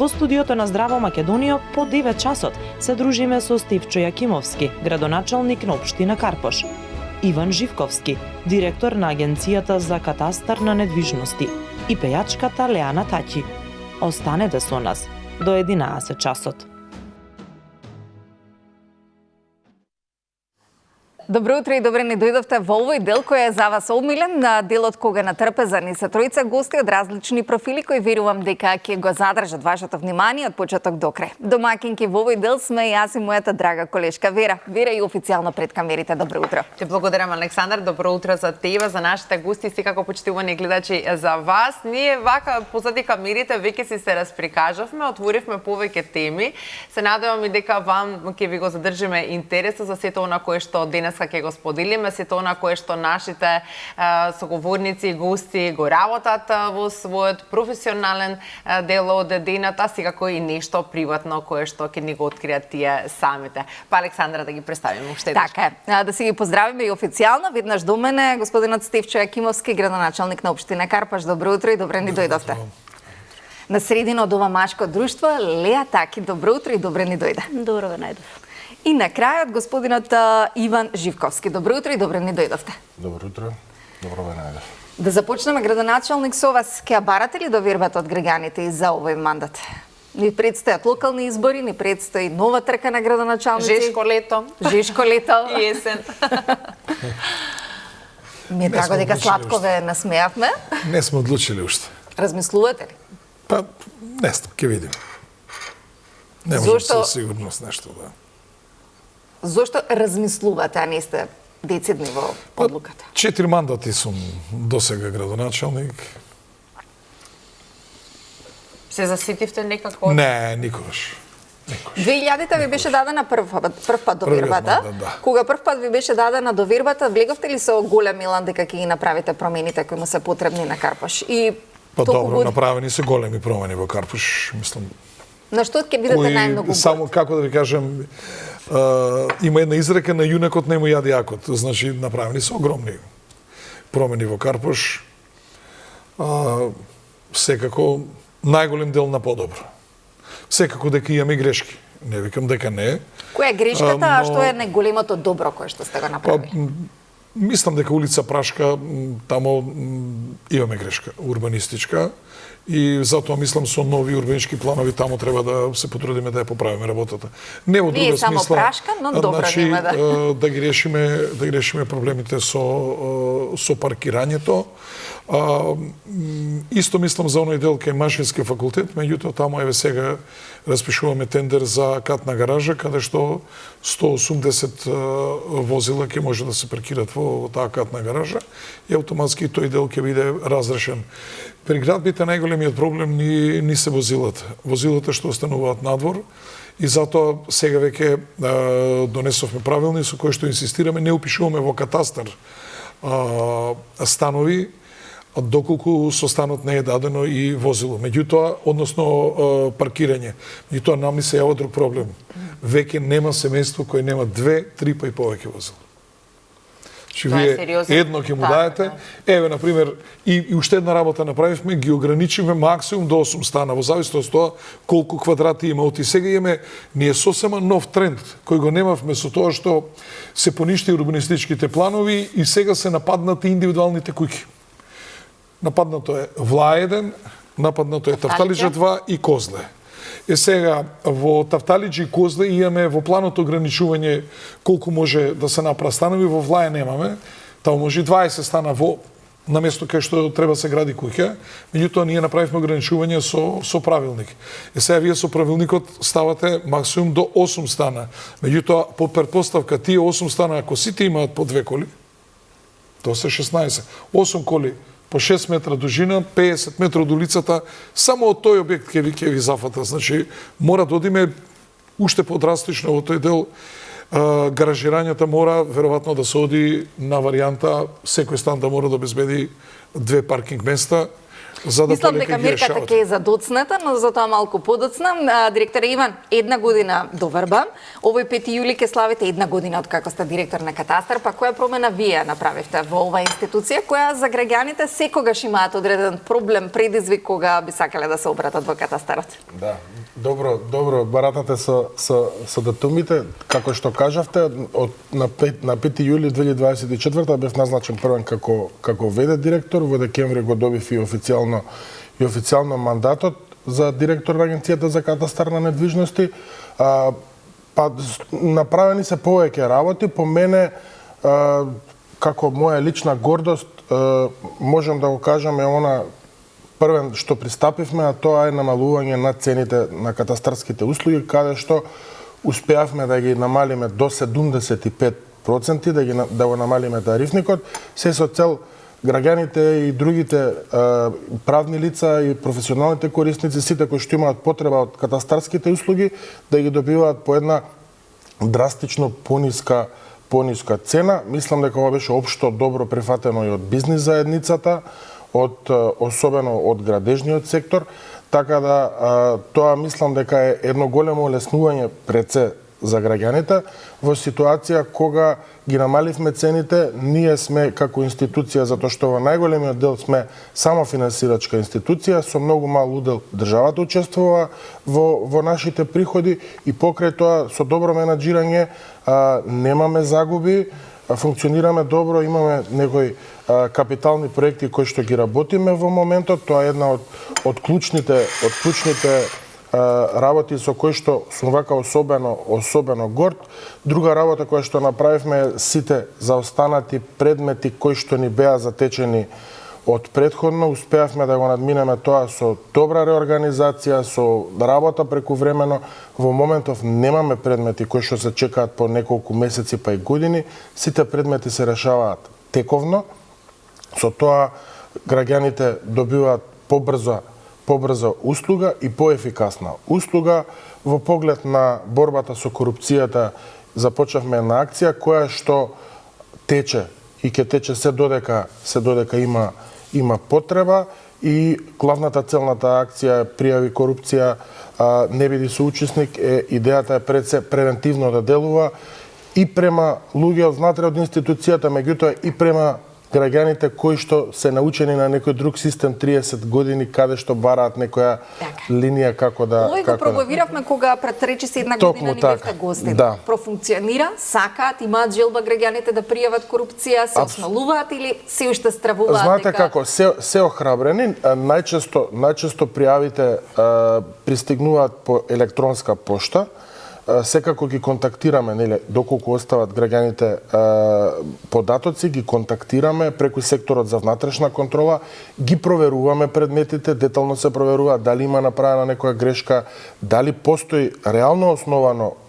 Во студиото на Здраво Македонија по 9 часот се дружиме со Стивчо Јакимовски, градоначалник на општина Карпош, Иван Живковски, директор на Агенцијата за катастар на недвижности, и пејачката Леана Таќи. Останете со нас до 11 часот. Добро утро и добре ни дојдовте во овој дел кој е за вас омилен, на делот кога на трпеза се тројца гости од различни профили кои верувам дека ќе го задржат вашето внимание од почеток до крај. Домакинки во овој дел сме јас и мојата драга колешка Вера. Вера и официјално пред камерите. Добро утро. Те благодарам, Александар. Добро утро за тебе, за нашите гости, секако почитувани гледачи за вас. Ние вака позади камерите веќе си се расприкажавме, отворивме повеќе теми. Се надевам и дека вам ќе ви го задржиме интересот за сето она кое што денес ќе го споделиме, сето она кое што нашите соговорници и гости го работат во својот професионален дел од дената, секако и нешто приватно кое што ќе ни го откриат тие самите. Па Александра да ги представиме уште еднаш. Така е. Да си ги поздравиме и официјално. Веднаш до мене господинот Стивчо Јакимовски, градоначалник на општина Карпаш. Добро утро и добре ни дојдовте. На средина од ова машко друштво Леа Таќи. Добро утро и добре ни дојде. Добро ве најдов. И на крајот господинот Иван Живковски. Добро утро и добре ни дојдовте. Добро утро, добро ве најдов. Да започнеме, градоначалник, со вас. Ќе ја барате ли довербата од граѓаните и за овој мандат? Ни предстојат локални избори, ни предстои нова трка на градоначалници. Жешко лето. Жешко лето. И есен. Ми е драго дека сладко ве насмеавме. Не сме одлучили уште. Размислувате ли? Па, не знам, ќе видим. Не можам со сигурност нешто да. Зошто размислувате, а не сте децидни во одлуката? 4 мандати сум досега градоначалник. Се заситивте некако? Не, никогаш. 2000-та ви беше дадена прв пат довербата. Да. Кога прв пат ви беше дадена довербата, влеговте ли со голем илан дека ќе ги направите промените кои му се потребни на Карпаш? И па добро, направени се големи промени во Карпаш, мислам. На што ќе бидете најмногу? Само како да ви кажем, има една изрека на јунакот не му јаде јакот. Значи направени се огромни промени во Карпаш. Секако најголем дел на подобро. Секако дека имаме грешки. Не викам дека не. Која е грешката, а што е најголемото добро кое што сте го направили? Мислам дека улица Прашка, тамо имаме грешка урбанистичка и затоа мислам со нови урбанички планови тамо треба да се потрудиме да ја поправиме работата. Не во друга смисла. Не само Прашка, но добро нема да ги решиме проблемите со паркирањето. Исто мислам за оној дел кај Машински факултет, меѓутоа тамо еве сега распишуваме тендер за катна гаража каде што 180 возила ќе може да се паркираат во таа катна гаража и автоматски тој дел ќе биде разрешен. При градбите најголемиот проблем ни се возилата. Возилата што остануваат надвор и затоа сега веќе донесовме правилник со кој што инсистираме, не упишуваме во катастар станови доколку со станот не е дадено и возило. Меѓутоа, односно паркирање. Меѓутоа, нам ни се јава друг проблем. Веќе нема семејство кој нема 2, 3 па и повеќе возила. Че вие едно ќе му даете. Еве, например, и уште една работа направивме, ги ограничиме максимум до 8 стана, во зависност од тоа колку квадрати има. Оти сега имаме ние сосема нов тренд, кој го немавме со тоа што се поништи урбанистичките планови и сега се нападнати индивидуалните куќи. Нападнато е Вла 1, нападнато е Тафталиџа 2 и Козле. Сега, во Тафталиџа и Козле имаме во планот ограничување колку може да се направи станови, во Влаја немаме. Таму може 20 стана на место кај што треба се гради куќа, меѓутоа ние направивме ограничување со правилник. Сега вие со правилникот ставате максимум до 8 стана. Меѓутоа, по претпоставка, тие 8 стана, ако сите имаат по 2 коли, тоа се 16. 8 коли по 6 метра дужина, 50 метра од улицата, само од тој објект ќе ви зафата. Значи, мора да одиме уште подрастично во тој дел. Гаражирањата мора веројатно да се оди на варијанта секој стан да мора да обезбеди 2 паркинг места, За да Мислам полека дека ги мерката решавате. ќе е задоцната, но затоа малку подоцна. Директор Иван, 1 година доврба. Овој 5 јули ќе славите 1 година од како сте директор на Катастар, па која промена вие направивте во оваа институција која за граѓаните секогаш имаат одреден проблем, предизвик кога би сакале да се обратат во Катастарот? Да, добро баратате со датумите. Како што кажавте, на 5 јули 2024 бев назначен првен како ВД директор, во декември го добив и официјално мандатот за директор на Агенцијата за катастар на недвижности. Па направени се повеќе работи, по мене како моја лична гордост можам да го кажам е она првен што пристапивме, а тоа е намалување на цените на катастарските услуги, каде што успеавме да ги намалиме до 75%, да го намалиме тарифникот, се со цел граѓаните и другите правни лица и професионалните корисници, сите кои што имаат потреба од катастарските услуги, да ги добиваат по една драстично пониска цена. Мислам дека ова беше општо добро прифатено и од бизнис заедницата, особено од градежниот сектор, така да тоа мислам дека е едно големо олеснување пред се за граѓаните во ситуација кога ги намаливме цените. Ние сме како институција, затоа што во најголемиот дел сме само финансирачка институција, со многу мал удел државата учествува во нашите приходи и покрај тоа со добро менаџирање немаме загуби, функционираме добро, имаме некои капитални проекти кои што ги работиме во моментот. Тоа е една од клучните работи со кои што сум вака особено горд. Друга работа која што направивме е сите заостанати предмети кои што ни беа затечени од претходно, успеавме да го надминеме тоа со добра реорганизација, со работа преку времено. Во моментов немаме предмети кои што се чекаат по неколку месеци па и години. Сите предмети се решаваат тековно. Со тоа граѓаните добиваат побрза услуга и поефикасна услуга. Во поглед на борбата со корупцијата започнавме една акција која што тече и ќе тече се додека има потреба, и главната цел на таа акција е пријави корупција, не биди соучесник. Идејата е пред се превентивно да делува и према луѓе внатре од институцијата, меѓутоа и према граѓаните кои што се научени на некој друг систем 30 години, каде што бараат некоја линија како да... Овој го пробавиравме кога пред речиси 1 година ни бевте гостин. Да. Профункционира, сакаат, имаат желба граѓаните да пријават корупција, се осмелуваат или се уште стравуваат? Знаете како, се охрабрени, најчесто пријавите пристигнуваат по електронска пошта. Секако ги контактираме, нели, доколку остават граѓаните податоци, ги контактираме преку секторот за внатрешна контрола, ги проверуваме предметите, детално се проверува дали има направена некоја грешка, дали постои реално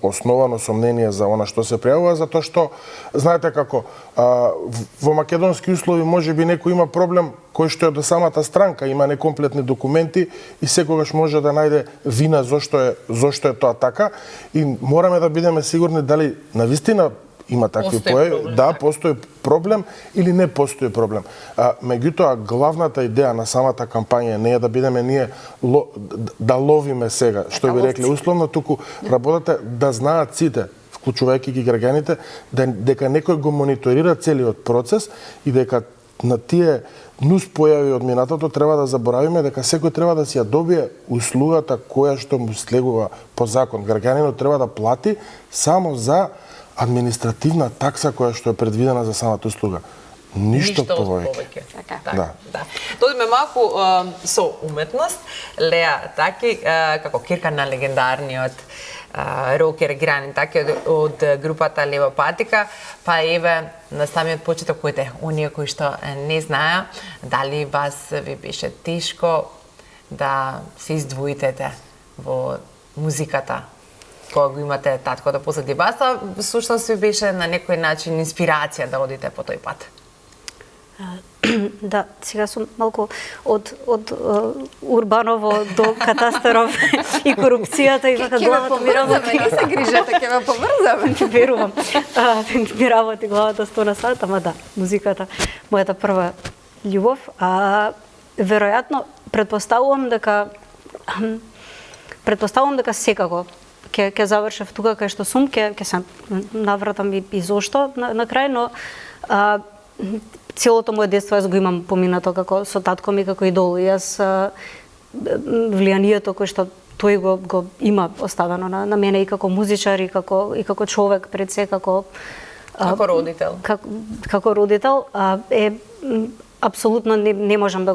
основано сомнение за она што се пријавува, затоа што знаете како, во македонски услови можеби некој има проблем кој што е до самата странка, има некомплетни документи и секогаш може да најде вина зошто е тоа така, и мораме да бидеме сигурни дали навистина има такви појави, да, постои проблем или не постои проблем. Меѓутоа, главната идеја на самата кампања не е да бидеме ние да ловиме сега, што би рекле условно, туку работата да знаат сите, вклучувајќи ги граѓаните, дека некој го мониторира целиот процес и дека на тие нус појави од минатото треба да заборавиме дека секој треба да си ја добие услугата која што му слегува по закон. Граѓанинот треба да плати само за административна такса која што е предвидена за самата услуга. Ништо повеќе. Да. Додиме малку со уметност. Леа Таки, како кирка на легендарниот рокер Гранин Таки од групата Лева Патика, па еве на самиот почеток, коите оние кои што не знаеа, дали вас ви беше тешко да се издвоите во музиката, кога го имате татко да позади вас, а всушност ви беше на некој начин инспирација да одите по тој пат? Да, сега сум малку од Урбаново до Катастаров и корупцијата и вака главата ми работи. Не се грижете, ќе ме поврзаме. Верувам. Ми работи главата 100 на сат, ама да, музиката, мојата прва љубов. Веројатно, Предпоставувам дека секако ќе завршев тука кај што сум, ќе се навратам и зошто на крај, но целото моје детство јас го имам поминато како со татко ми како идол. Јас влијанието кој што тој го има оставено на мене и како музичар и како човек пред се како родител. Како родител е апсолутно не можам да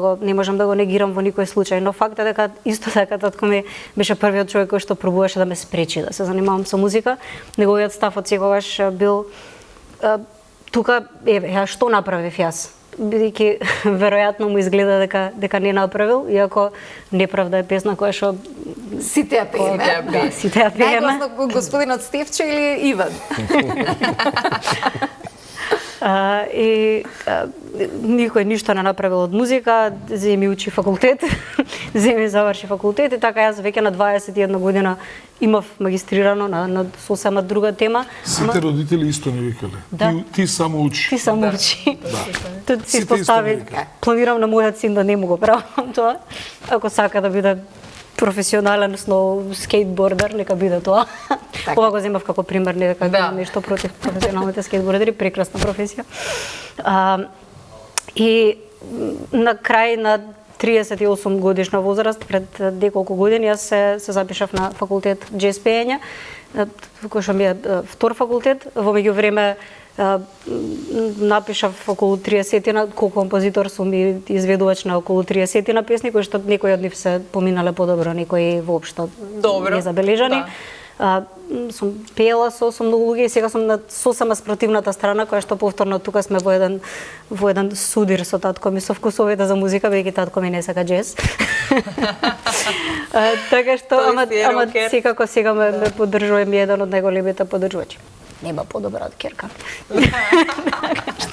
го негирам во никој случај, но факт е дека исто така татко ми беше првиот човек кој што пробуваше да ме спречи да се занимавам со музика. Неговиот став од секогаш бил тука што направив јас, бидејќи веројатно му изгледа дека не направил, иако неправда е песна која што сите ја пееме. Да, сите ја пееме. Најгласно господинот Стефче или Иван? Никој ништо не направил од музика, земи учи факултет, земи заврши факултет и така јас веќе на 21 година имав магистрирано на сосема друга тема. Сите родители исто не викале. Да. Ти само учи. Ти само учи. Да. Си постави, планирам на мојот син да не му го правам тоа. Ако сака да биде професионален скейтбордер, нека биде тоа. Ова го земав како пример, не дека нешто против професионалните скейтбордери, прекрасна професија. И на крај на 38 годишна возраст, пред неколку години, јас се запишав на факултет джез пеење, кој што ми е втор факултет. Во меѓувреме напишав околу 30-на, колку композитор сум и изведувач на околу 30-на песни, кои што некои од нив се поминале подобро, некои воопшто незабележани. Сум пеела со многу луѓе и сега сум на сосема спротивната страна, која што повторно тука сме во еден судир со татко ми со вкусовите за музика, бидејќи татко ми не сака джез. Така што, ама секако сега ме поддржува, ми еден од најголемите поддржувачи. Нема подобра од ќерка.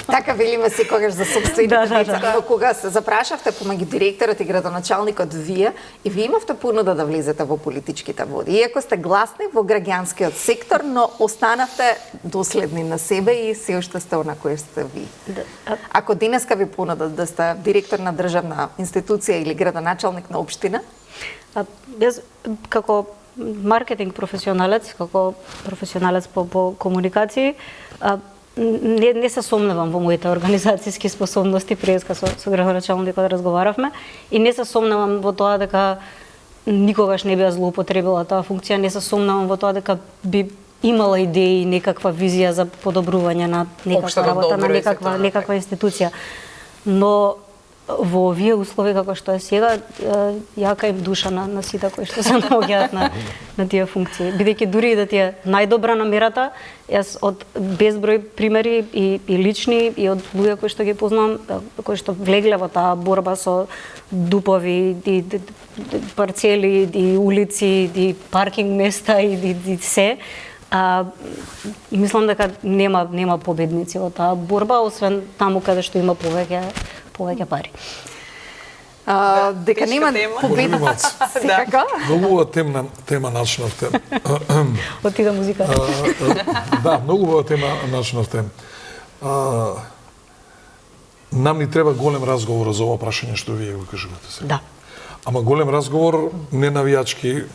Така велиме секогаш за сопствените деца. Но кога се запрашавте помеѓу директорот и градоначалникот вие имавте понуда да влезете во политичките води. Иако сте гласни во граѓанскиот сектор, но останавте доследни на себе и се уште сте она кој сте ви. Ако денеска ви понудат да сте директор на државна институција или градоначалник на општина? Јас како маркетинг професионалец, како професионалец по комуникации, не се сомневам во моите организацијски способности, преска со градоначалникот разговаравме, и не се сомневам во тоа дека никогаш не би ја злоупотребила таа функција, не се сомневам во тоа дека би имала идеи, некаква визија за подобрување на некаква работа, на некаква институција. Но во овие услови како што е сега, јака им душа на сите кои што се наоѓаат на тие функции. Бидејќи дури и да ти е најдобра намерата, јас од безброј примери и лични и од луѓе кои што ги познавам, кои што влегле во таа борба со дупови, и парцели, и улици, и паркинг места и се, мислам дека нема победници во таа борба, освен таму каде што има повеќе пари. Дека нема победници. Секако? Многу тема начнавте. Отида музика. Да, многу тема начнавте. Нам ни треба голем разговор за ова прашање што вие го кажувате сега. Да. Ама голем разговор, не навијачки.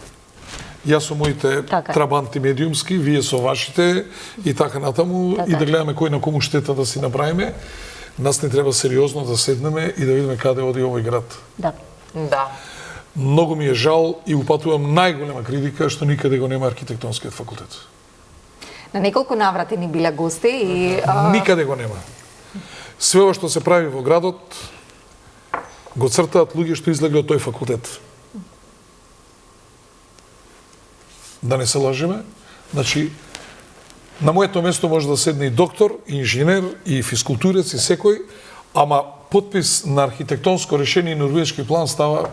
Јас со моите трабанти медиумски, вие со вашите и така натаму, и да гледаме кој на кому штета да си направиме. Нас не треба сериозно да седнеме и да видиме каде оди овој град. Да. Многу ми е жал и упатувам најголема критика што никаде го нема архитектонскиот факултет. На неколку наврати ни биле гости и никаде го нема. Све ова што се прави во градот го цртаат луѓе што излегле од тој факултет. Да не се лажеме, значи на моето место може да седне и доктор, и инженер, и физкултурец, и секој, ама потпис на архитектонско решение и норвешки план става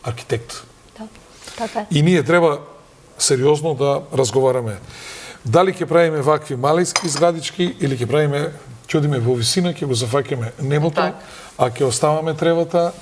архитект. Така. И ние треба сериозно да разговараме. Дали ќе правиме вакви малиски зградички или ќе правиме, ќе одиме во висина, ќе го зафаќаме небото, а ќе оставаме тревата.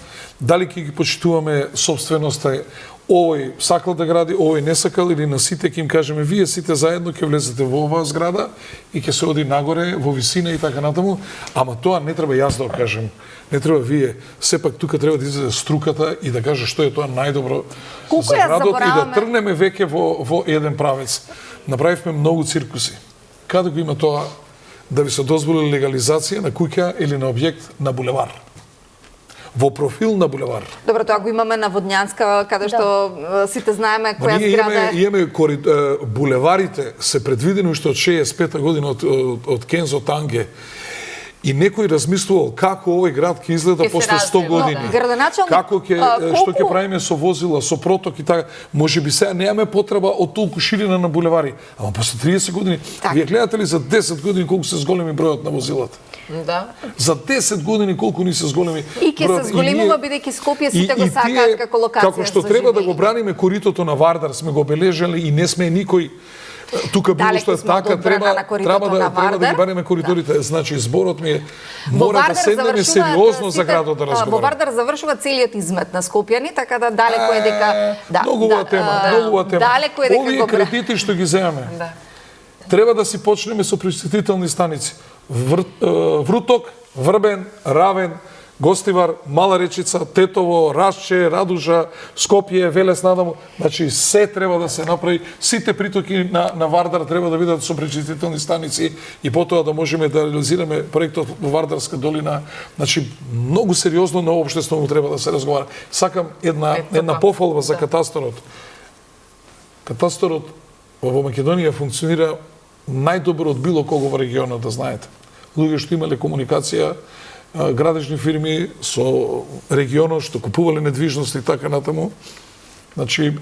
Дали ќе ги почитуваме собственоста овој сакал да гради, овој не сакал, или на сите ќе им кажеме вие сите заедно ќе влезете во оваа зграда и ќе се оди нагоре во висина и така натаму, ама тоа не треба јас да го кажем. Не треба вие, сепак тука треба да излезе струката и да каже што е тоа најдобро Колку за ја градот и да забораваме? тргнеме веќе во еден правец. Направивме многу циркуси. Каде го има тоа да ви се дозволи легализација на куќа или на објект на булевар? Во профил на булевар. Добро, тоа го имаме на Водњанска, каде што сите знаеме која ние зграда е. имаме булеварите се предвидени уште од 65-та година од Кензо Танге. И некој размислувал како овој град ќе изгледа Ќе се после 100 развива, години. да. Градоначалник, Како ќе колку- што ќе правиме со возила, со проток и така. Можеби сега немаме потреба од толку ширина на булевари, ама после 30 години Така. вие гледате ли за 10 години колку се зголеми бројот на возилата? Да. За 10 години колку ни се зголеми И ќе бројот. се зголемува бидејќи Скопје сите го сакаат како локација како што за треба да живење. го браниме коритото на Вардар, сме го бележали и не сме никој тука било Далеку што е сме од така, одбрана на коритото треба на да Вардар. ги браниме коридорите. Значи зборот ми е Во мора да Вардар седнеме завршуваат сериозно за сите- градот да Во разговараме. Вардар завршува целиот измет на Скопјани, така да далеко е дека Многува тема, многува тема. Далеко е дека Овие го кредити што ги земаме, Да. треба да си почнеме со присветителни станици. Вруток, Врбен, Равен, Гостивар, Мала Речица, Тетово, Расче, Радужа, Скопје, Велес надаму. Значи се треба да се направи, сите притоки на Вардар треба да бидат со пречистителни станици и потоа да можеме да реализираме проектот во Вардарска долина. Значи многу сериозно на општество му треба да се разговара. Сакам една пофалба за катасторот. Катасторот во Македонија функционира најдобро од било кого во регионот, да знаете. Луѓе што имале комуникација, градежни фирми со регионот што купувале недвижности и така натаму. Значи,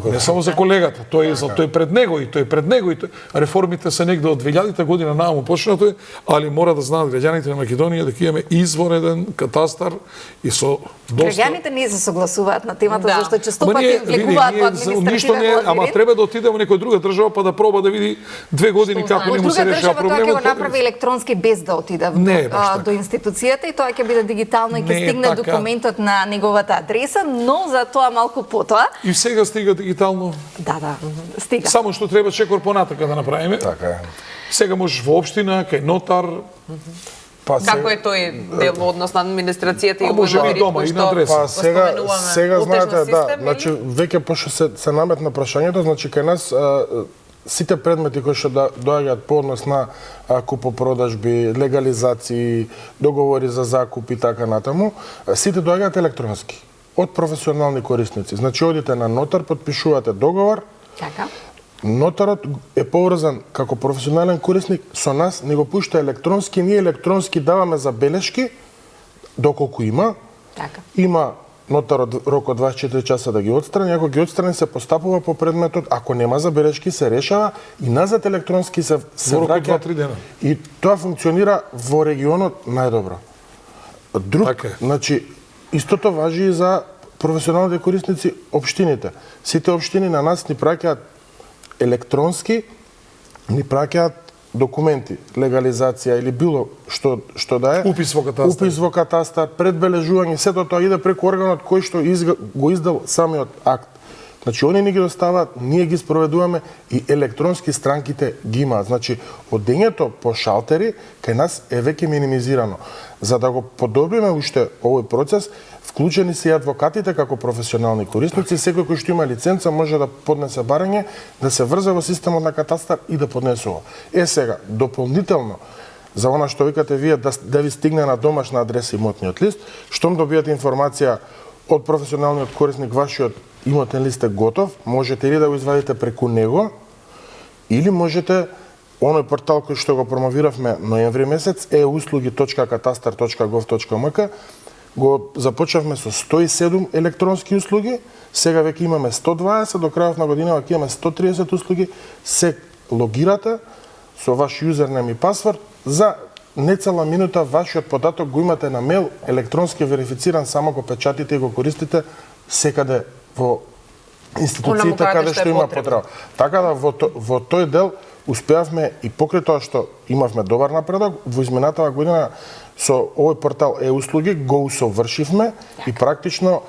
не само за колегата, тој пред него и тој. Реформите се негде од 2000-та година нааму почнато е, али мора да знаат граѓаните на Македонија дека имаме извонеден катастар и со доста... Граѓаните не се согласуваат на темата, Да. зашто често Ама пати ние, влегуваат во ништо не, административен ама лабиринт. треба да отиде во некоја друга држава па да проба да види 2 години како Во не му се друга решава држава тоа ќе проблемот. го направи електронски без да отиде Не е баш така. до институцијата и тоа ќе биде дигитално и ќе Не е стигне така. документот на неговата адреса, но за тоа малку потоа. И сега стига дигитално. Да, стига. Само што треба чекор понатака да направиме. Така е. Сега можеш во општина, кај нотар, Па Како е тој дел во однос на администрацијата и А може овој и дома, лабиринт и кој на што адреса. Па го сега споменуваме? знаете, Утежна да, систем, значи или? веќе пошто се наметна прашањето, значи кај нас сите предмети кои што доаѓаат по однос на купопродажби, легализации, договори за закуп и така натаму, сите доаѓаат електронски од професионални корисници. Значи одите на нотар, потпишувате договор, Така. нотарот е поврзан како професионален корисник со нас, не го пушта електронски, ние електронски даваме забелешки доколку има. Така. Има нотарот рок од 24 часа да ги отстрани, ако ги отстрани се постапува по предметот, ако нема забелешки се решава и назад електронски се Во рок од враќа. 2-3 дена. И тоа функционира во регионот најдобро. Друг, Така е. значи, истото важи и за професионалните корисници општините. Сите општини на нас ни праќаат електронски, ни праќаат документи, легализација или било што да е. Упис во катастар. Упис во катастар, предбележување, сето тоа иде преку органот кој што го издал самиот акт. Значи, они ни ги доставаат, ние ги спроведуваме и електронски странките ги имаат. Значи, одењето по шалтери кај нас е веќе минимизирано. За да го подобриме уште овој процес, вклучени се и адвокатите како професионални корисници. Секој кој што има лиценца може да поднесе барање, да се врзе во системот на катастар и да поднесува. Сега, дополнително, за она што викате вие да ви стигне на домашна адреса имотниот лист, штом добијате информација од професионалниот корисник, вашиот имотен лист е готов, можете или да го извадите преку него, или можете оној портал кој што го промовиравме ноември месец, euslуги.katastar.gov.mk, го започнавме со 107 електронски услуги, сега веќе имаме 120, до крајот на година ќе имаме 130 услуги, се логирате со ваш юзернем и пасворд, за нецела минута вашиот податок го имате на мејл, електронски верифициран, само го печатите и го користите секаде во институциите каде што има потреба. Така да во тој дел успеавме и покрај тоа што имавме добар напредок, во изминатава година со овој портал e-услуги го усовршивме и практично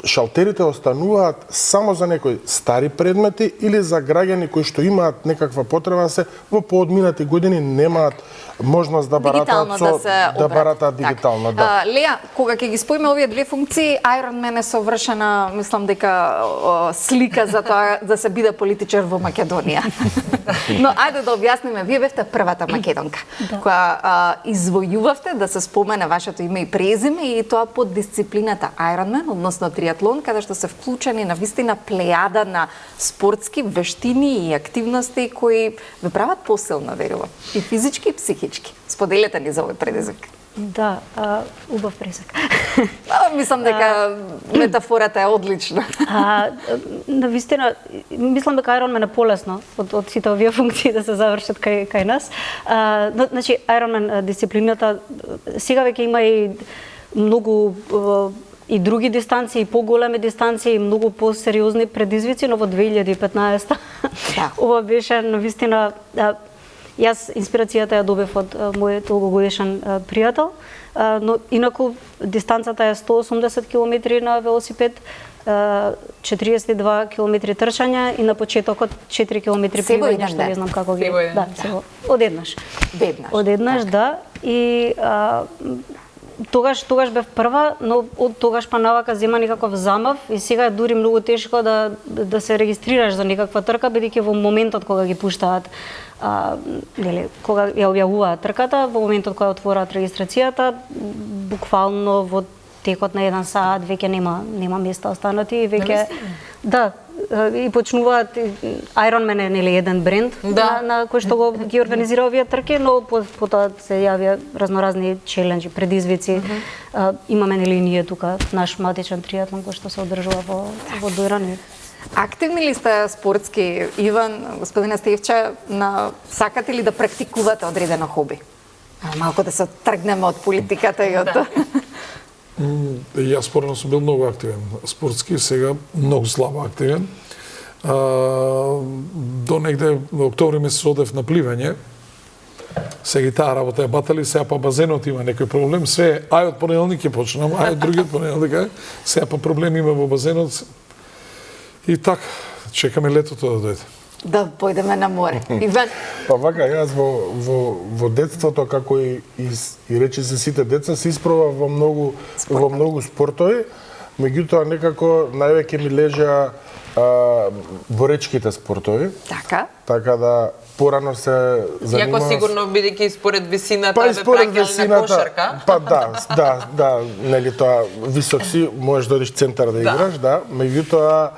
шалтерите остануваат само за некои стари предмети или за граѓани кои што имаат некаква потреба се во поодминати години немаат можност да баратаат да баратаат дигитално, да. Леа, кога ќе ги споиме овие две функции, Ironman е совршена, мислам дека слика за тоа да се биде политичар во Македонија. Но ајде да објасниме, вие бевте првата македонка која извојувавте да се спомене вашето име и презиме и тоа под дисциплината Ironman, односно триатлон, каде што се вклучени на вистина плејада на спортски вештини и активности кои ве прават посилна, верувам, и физички и психички. Споделете ни за овој предизвик. Да, убав презик. Мислам дека метафората е одлична. Навистина, мислам дека Ironman е полесно од сите овие функции да се завршат кај нас. Значи, Ironman дисциплината сега веќе има и многу и други дистанции, и поголеми дистанции, и многу посериозни предизвици, но во 2015 ова беше навистина. Јас инспирацијата ја добив од мојот долгогодишен пријател, но инаку дистанцата е 180 км на велосипед, 42 км трчање и на почетокот 4 км пливање, што не знам како ги. Да, сега одеднаш. Одеднаш, да. И тогаш бев прва, но од тогаш па навака зема некаков замав и сега е дури многу тешко да се регистрираш за некаква трка, бидејќи во моментот кога ги пуштаат кога ја објавуваат трката, во моментот кога отвораат регистрацијата, буквално во текот на 1 саат веќе нема места останати и веќе и почнуваат Ironman е еден бренд на кој што ги организира овие трки, но потоа се јавија разноразни челенџи, предизвици. Имаме ние тука наш матичен триатлон кој што се одржува во Дојран. Активни ли сте спортски, Иван, господине Стевче, сакате ли да практикувате одредено хоби? Малку да се тргнеме од политиката и од тоа. Јас порано сум бил многу активен спортски, сега многу слабо активен. До негде октомври месец одев на пливање. Сега и таа работа ја батали, сега па базенот има некој проблем. Све ај од понеделник ќе почнам, ај од другиот понеделник, сега па проблем има во базенот. И така, чекаме летото да дојде. Да појдеме на море. Иван? Па вака, јас во детството, како и речи се сите деца, се испробав во многу спортови, меѓутоа некако највеќе ми лежа боречките спортови. Така да порано се занимавав. Иако сигурно бидејќи според висината ве праќале на кошарка. Па да, нели тоа висок си, можеш да одиш центар да играш, да, меѓутоа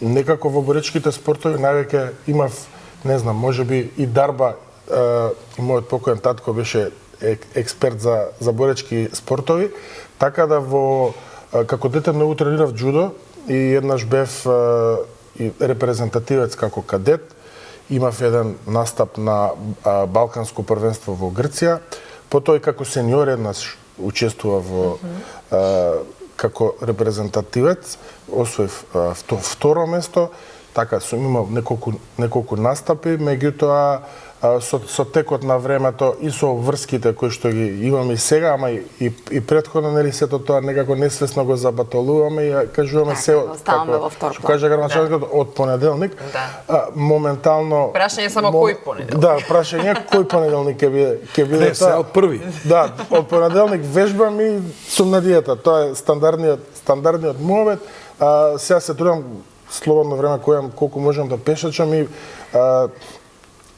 некако во боречките спортови највеќе имав, не знам, можеби и дарба, и мојот покоен татко беше експерт за боречки спортови, така да како дете многу тренирав джудо и еднаш бев и репрезентативец како кадет. Имав еден настап на Балканско првенство во Грција, потоа и како сениор еднаш учествував како репрезентативец, освоив второ место, така сум имал неколку настапи, меѓутоа со текот на времето и со врските кои што ги имаме и сега, ама и претходно, нели сето тоа некако несвесно го забатолуваме и кажуваме се како што кажа градоначалникот од понеделник. Моментално прашање само кој понеделник. Да, прашање кој понеделник ќе биде тоа. Од први. Да, од понеделник вежбам и сум на диета. Тоа е стандардниот муабет. Сега се трудам слободно време колку можам да пешачам и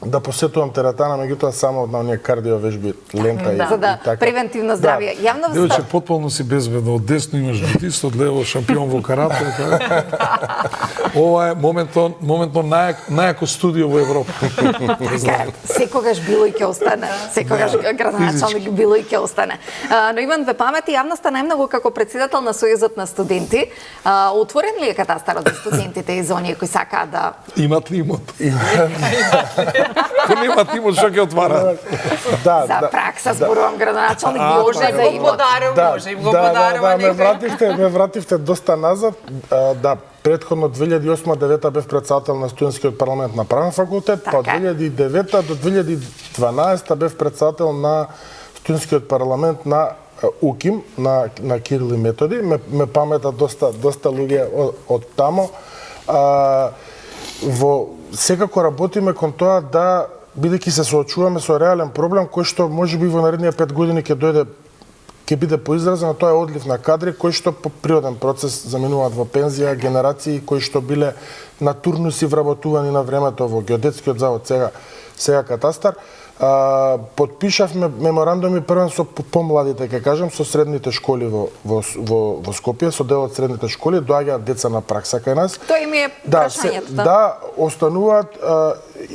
да посетувам теретана, меѓутоа само на оние кардио вежби, лента и така. Превентивно здравје. Јавно Девојче, потполно си безбедно. Од десно имаш джудист, од лево шампион во карате. Ова е моментно најако студио во Европа. Секогаш било и ќе остане. Секогаш градоначалник било и ќе остане. Но Иван, ве памети, јавноста најмногу како председател на Сојузот на студенти. Отворен ли е катастарот за студентите и за оние кои сакаат да... Имат ли имот? Кој немат имот, што ќе отвара? За пракса зборувам, градоначалник може да има. Може им го подарува некој. Ме вративте доста назад. Да, претходно 2008-2009 бев председател на студентскиот парламент на правен факултет, па од 2009 до 2012 бев председател на студентскиот парламент на УКИМ на Кирил и Методи, ме памета доста луѓе од тамо. Секако работиме кон тоа да, бидејќи се соочуваме со реален проблем кој што можеби во наредните 5 години ќе биде поизразен, тоа е одлив на кадри кои што по природен процес заминуваат во пензија, генерации кои што биле на турнуси вработувани на времето во Геодетскиот завод, сега Катастар. Подпишавме меморандуми првен со помладите, ќе кажам, со средните школи во Скопје, со дел од средните школи, доаѓаат деца на пракса кај нас. Тоа им е прашањето, да, остануваат,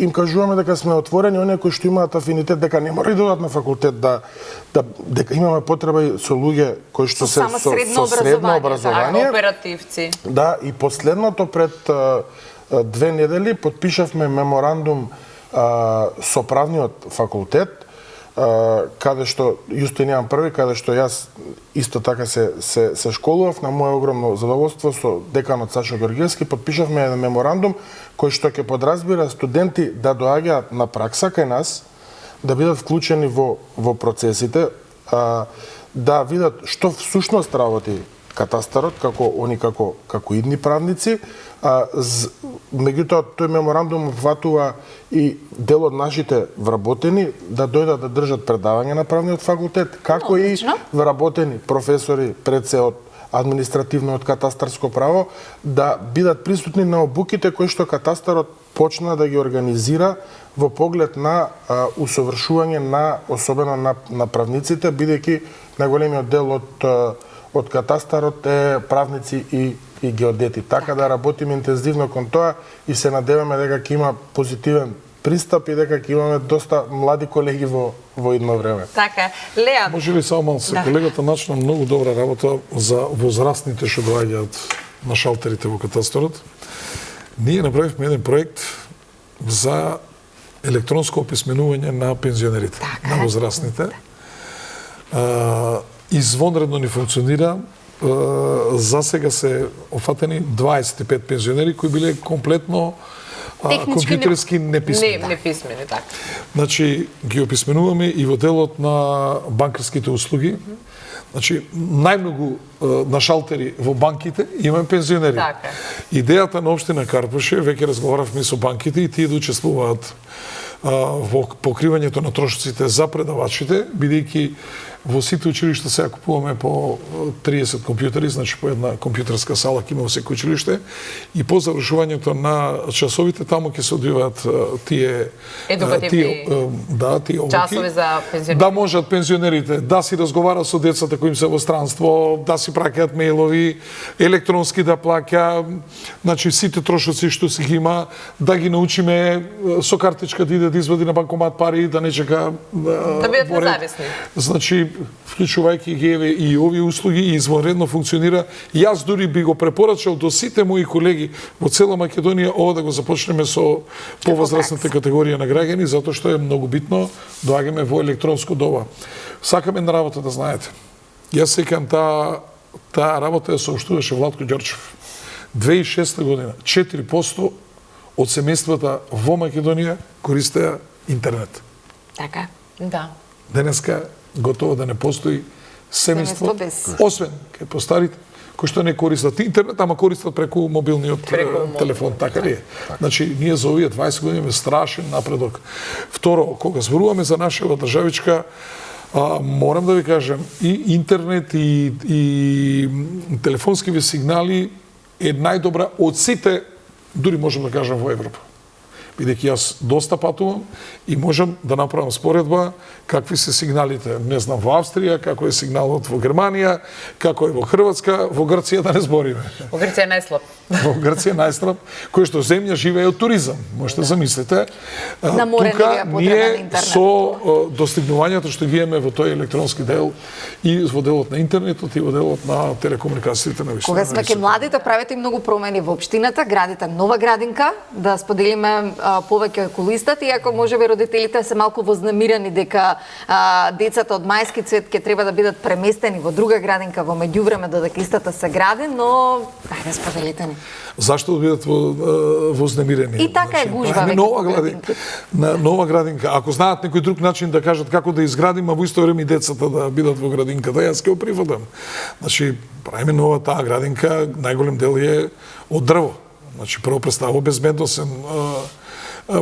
им кажуваме дека сме отворени, оние кои што имаат афинитет, дека не мора да додат на факултет, дека имаме потреба и со луѓе кои што се со средно образование. Оперативци. Да, и последното пред 2 недели подпишавме меморандум со правниот факултет, каде што Јустинијан први, каде што јас исто така се школував, на моје огромно задоволство со деканот Сашо Георгиевски подпишавме еден меморандум кој што ќе подразбира студенти да доаѓаат на пракса кај нас, да бидат вклучени во процесите, да видат што всушност работи Катастарот, како идни правници. Меѓутоа, тој меморандум обфатува и дел од нашите вработени да дојдат да држат предавање на правниот факултет, како и вработени професори пред се од административно од катастарско право, да бидат присутни на обуките кои што Катастарот почна да ги организира во поглед на усовршување особено на правниците, бидејќи најголемиот дел од Катастарот е правници и геодети. Така да работиме интензивно кон тоа и се надеваме дека ќе има позитивен пристап и дека ќе имаме доста млади колеги во идно време. Така, Леа. Може ли само малку, колегата начна многу добра работа за возрастните што доаѓаат на шалтерите во Катастарот. Ние направивме еден проект за електронско описменување на пензионерите, на возрастните. Извонредно ни функционира. За сега се офатени 25 пензионери кои биле комплетно компјутерски неписмени. Неписмени, така. Значи, ги описменуваме и во делот на банкарските услуги. Значи, најмногу на шалтери во банките имаме пензионери. Така. Идејата на општина Карпоше, веќе разговаравме со банките и тие да учествуваат во покривањето на трошоците за предавачите, бидејќи во сите училишта сега купуваме по 30 компјутери, значи по една компјутерска сала ќе има во секој училиште, и по завршувањето на часовите таму ќе се одвиваат тие обуки, часови за пензионери. Да можат пензионерите да си разговараат со децата кои им се во странство, да си праќаат мејлови, електронски да плаќа, значи сите трошоци што си ги има, да ги научиме со картичка да иде да извади на банкомат пари, да не чека да бидат независни. Значи, вклучувајќи ги и овие услуги, и извонредно функционира. Јас дури би го препорачал до сите мои колеги во цела Македонија ова да го започнеме со повозрастната категорија на граѓани, затоа што е многу битно, доаѓаме во електронско доба. Сакаме една работа да знаете. Јас секам таа работа ја соопштуваше Владко Ѓорчев. 2006 година 4% од семејствата во Македонија користеа интернет. Така. Да. Денеска готово да не постои семејство, освен кај постарите, кои што не користат интернет, ама користат преку мобилниот телефон, така ли е? Значи, ние за овие 20 години имаме страшен напредок. Второ, кога зборуваме за нашава државичка, морам да ви кажам, и интернет и телефонските сигнали е најдобра од сите, дури можем да кажам, во Европа. Бидејќи јас доста патувам и можам да направам споредба какви се сигналите, не знам, во Австрија, како е сигналот во Германија, како е во Хрватска, во Грција да не збориме. Во Грција е најслаб. Во Грција е најслаб, кој што земја живее од туризам, можете замислите. На море тука не е ние интернет. со достигнувањето што ги имаме во тој електронски дел и во делот на интернетот и во делот на телекомуникациите на високо. Кога сме ке младите, правите многу промени во општината, градите нова градинка, да споделиме повеќе околу истата, иако можеби родителите се малку вознемирени дека децата од Мајски цвет ќе треба да бидат преместени во друга градинка во меѓувреме додека истата се гради, но ајде споделите ни. Зашто да бидат вознемирени? И така е гужва веќе нова градинка. Ако знаат некој друг начин да кажат како да изградим, а во исто време и децата да бидат во градинката, јас ќе го прифатам. Значи, правиме нова таа градинка, најголем дел е од дрво. Значи, прво представува безбедносен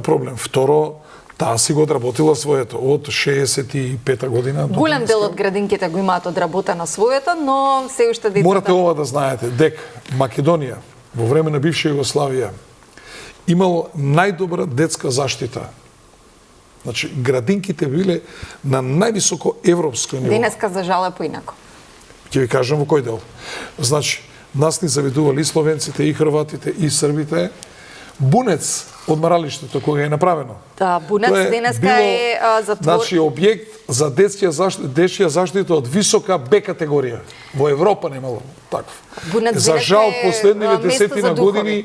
проблем. Второ, таа си го одработила своето од 65-та година. Голем дел од градинките го имаат одработено своето, но се уште децата... Морате ова да знаете, дека Македонија во време на бивша Југославија имало најдобра детска заштита. Значи, градинките биле на највисоко европско ниво. Денеска за жал е поинако. Ќе ви кажам во кој дел. Значи, нас ни завидували и словенците, и хрватите, и србите. Бунец од маралиштето кога е направено. Да, Бунец денеска е затвор. Значи, објект за дечја заштита од висока Б категорија. Во Европа немало таков. За жал, последниве десетина години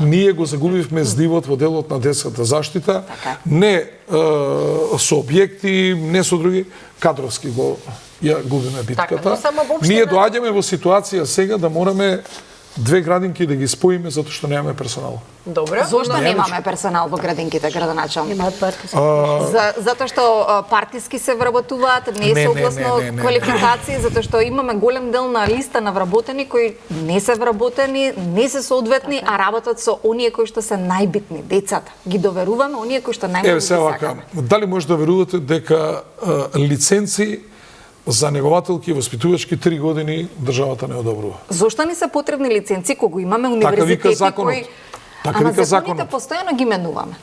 ние го загубивме здивот во делот на детската заштита. Не со објекти, не со други, кадровски го ја губиме битката. Ние доаѓаме во ситуација сега да мораме две градинки да ги споиме затоа што немаме персонал. Добро. Зошто немаме персонал во градинките, градоначалник? Имаат партиски. Затоа што партиски се вработуваат, не е согласно квалификации, затоа што имаме голем дел на листа на вработени кои не се вработени, не се соодветни, а работат со оние кои што се најбитни, децата. Ги доверуваме оние кои што најмногу ги сакаме. Дали може да верувате дека лиценци за негователки и воспитувачки 3 години државата не одобрува? Зошто ни се потребни лиценци кога имаме универзитети кои... Ама законите постојано ги менуваме.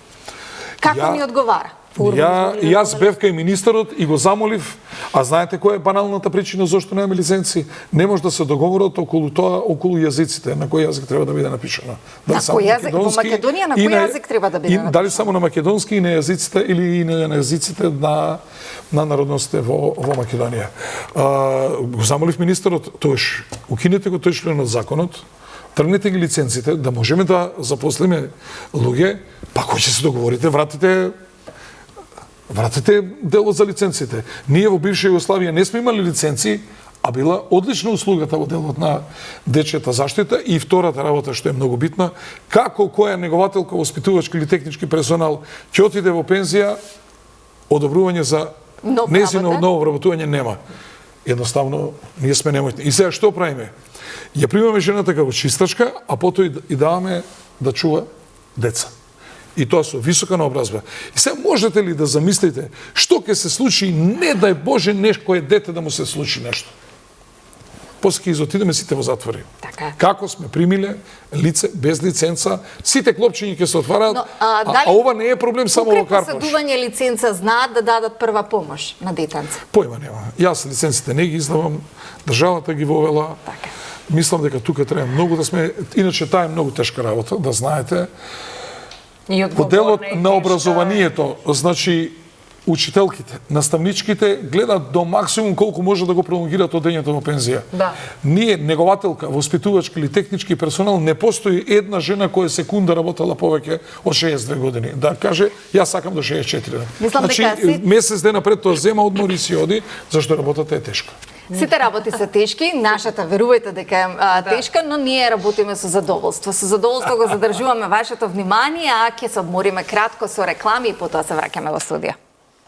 Како ни одговара? Јас бев кај министерот и го замолив, а знаете која е баналната причина зошто немаме лиценци? Не може да се договорат околу тоа, околу јазиците, на кој јазик треба да биде напишано. На кој јазик? Во Македонија на кој јазик треба да биде напишано? Дали само на македонски и на јазиците или и на јазиците на народностите во Македонија. Го замолив министерот, тоеш, укинете го тој член од законот, тргнете ги лиценците, да можеме да запослиме луѓе, па кој ќе се договорите, вратите делот за лиценците. Ние во бивша Југославија не сме имали лиценци, а била одлична услугата во делот на дечјата заштита. И втората работа што е многу битна, како која негователка, воспитувачки или технички персонал ќе отиде во пензија, одобрување за нејзино ново вработување нема. Едноставно, ние сме немотни. И сега што правиме? Ја примаме жената како чистачка, а потоа и даваме да чува деца. И тоа со висока наобразба. И сега можете ли да замислите што ќе се случи, не дај Боже некое дете да му се случи нешто? После ќе изотидеме сите во затвори. Така. Како сме примиле лице без лиценца, сите клопчиња ќе се отвараат, а ова не е проблем само во Карпош. Покрај посадување лиценца знаат да дадат прва помош на детенце? Појма нема. Јас лиценците не ги издавам, државата ги вовела. Така. Мислам дека тука треба многу да сме, иначе таа е многу тешка работа, да знаете. По делот на образованието, значи учителките, наставничките гледаат до максимум колку може да го пролонгираат одењето во пензија. Да. Ние, негователка, воспитувачки или технички персонал, не постои една жена која секунда работела повеќе од 62 години. Да каже, јас сакам до 64. Мислам значи, дека месец дена пред тоа зема одмор и си оди, зашто работата е тешка. Сите работи се тешки, нашата верувајте дека е тешка, но ние работиме со задоволство. Со задоволство го задржуваме вашето внимание, а ќе се одмориме кратко со реклами и потоа се враќаме во студија.